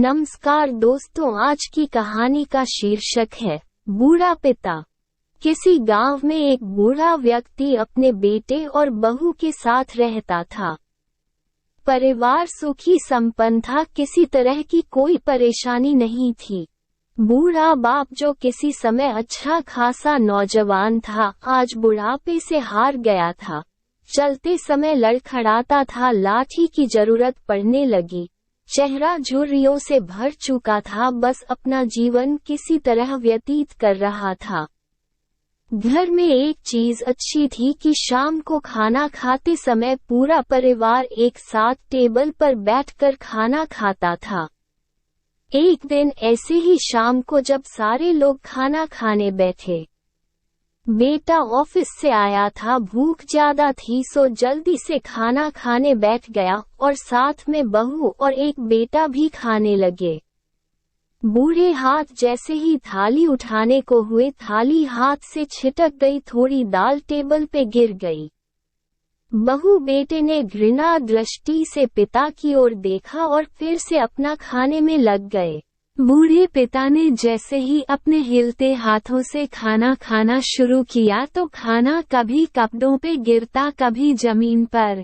नमस्कार दोस्तों, आज की कहानी का शीर्षक है बूढ़ा पिता। किसी गांव में एक बूढ़ा व्यक्ति अपने बेटे और बहू के साथ रहता था। परिवार सुखी संपन्न था, किसी तरह की कोई परेशानी नहीं थी। बूढ़ा बाप, जो किसी समय अच्छा खासा नौजवान था, आज बुढ़ापे से हार गया था। चलते समय लड़खड़ाता था, लाठी की जरूरत पड़ने लगी। चेहरा झुर्रियों से भर चुका था, बस अपना जीवन किसी तरह व्यतीत कर रहा था। घर में एक चीज अच्छी थी कि शाम को खाना खाते समय पूरा परिवार एक साथ टेबल पर बैठकर खाना खाता था। एक दिन ऐसे ही शाम को जब सारे लोग खाना खाने बैठे, बेटा ऑफिस से आया था, भूख ज्यादा थी सो जल्दी से खाना खाने बैठ गया और साथ में बहू और एक बेटा भी खाने लगे। बूढ़े हाथ जैसे ही थाली उठाने को हुए, थाली हाथ से छिटक गई, थोड़ी दाल टेबल पे गिर गई। बहू बेटे ने घृणा दृष्टि से पिता की ओर देखा और फिर से अपना खाने में लग गए। बूढ़े पिता ने जैसे ही अपने हिलते हाथों से खाना खाना शुरू किया तो खाना कभी कपड़ों पे गिरता, कभी जमीन पर।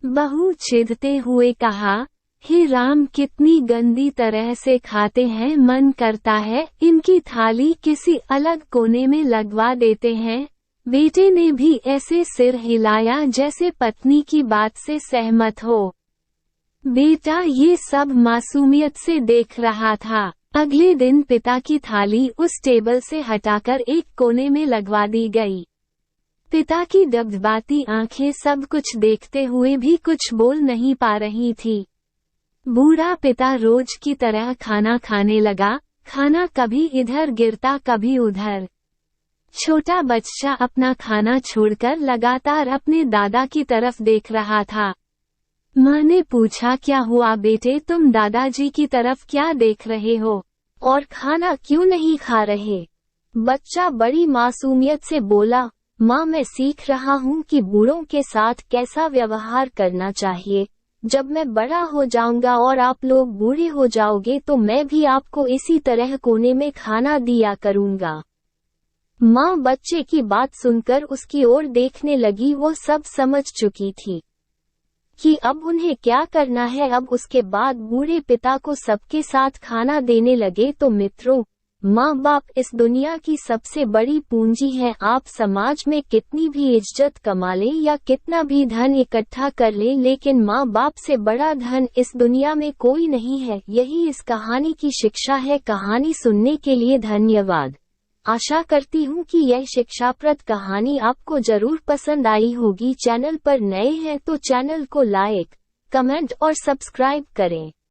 बहू चिढ़ते हुए कहा, हे राम, कितनी गंदी तरह से खाते हैं, मन करता है इनकी थाली किसी अलग कोने में लगवा देते हैं। बेटे ने भी ऐसे सिर हिलाया जैसे पत्नी की बात से सहमत हो। बेटा ये सब मासूमियत से देख रहा था। अगले दिन पिता की थाली उस टेबल से हटाकर एक कोने में लगवा दी गई। पिता की दबदबाती आंखें सब कुछ देखते हुए भी कुछ बोल नहीं पा रही थी। बूढ़ा पिता रोज की तरह खाना खाने लगा। खाना कभी इधर गिरता, कभी उधर। छोटा बच्चा अपना खाना छोड़कर लगातार अपने दादा की तरफ देख रहा था। माँ ने पूछा, क्या हुआ बेटे, तुम दादाजी की तरफ क्या देख रहे हो और खाना क्यों नहीं खा रहे? बच्चा बड़ी मासूमियत से बोला, माँ मैं सीख रहा हूँ कि बूढ़ों के साथ कैसा व्यवहार करना चाहिए। जब मैं बड़ा हो जाऊंगा और आप लोग बूढ़े हो जाओगे तो मैं भी आपको इसी तरह कोने में खाना दिया करूँगा। माँ बच्चे की बात सुनकर उसकी ओर देखने लगी। वो सब समझ चुकी थी कि अब उन्हें क्या करना है। अब उसके बाद बूढ़े पिता को सबके साथ खाना देने लगे। तो मित्रों, माँ बाप इस दुनिया की सबसे बड़ी पूंजी है। आप समाज में कितनी भी इज्जत कमा लें या कितना भी धन इकट्ठा कर लें, लेकिन माँ बाप से बड़ा धन इस दुनिया में कोई नहीं है। यही इस कहानी की शिक्षा है। कहानी सुनने के लिए धन्यवाद। आशा करती हूँ कि यह शिक्षाप्रद कहानी आपको जरूर पसंद आई होगी। चैनल पर नए हैं तो चैनल को लाइक, कमेंट और सब्सक्राइब करें।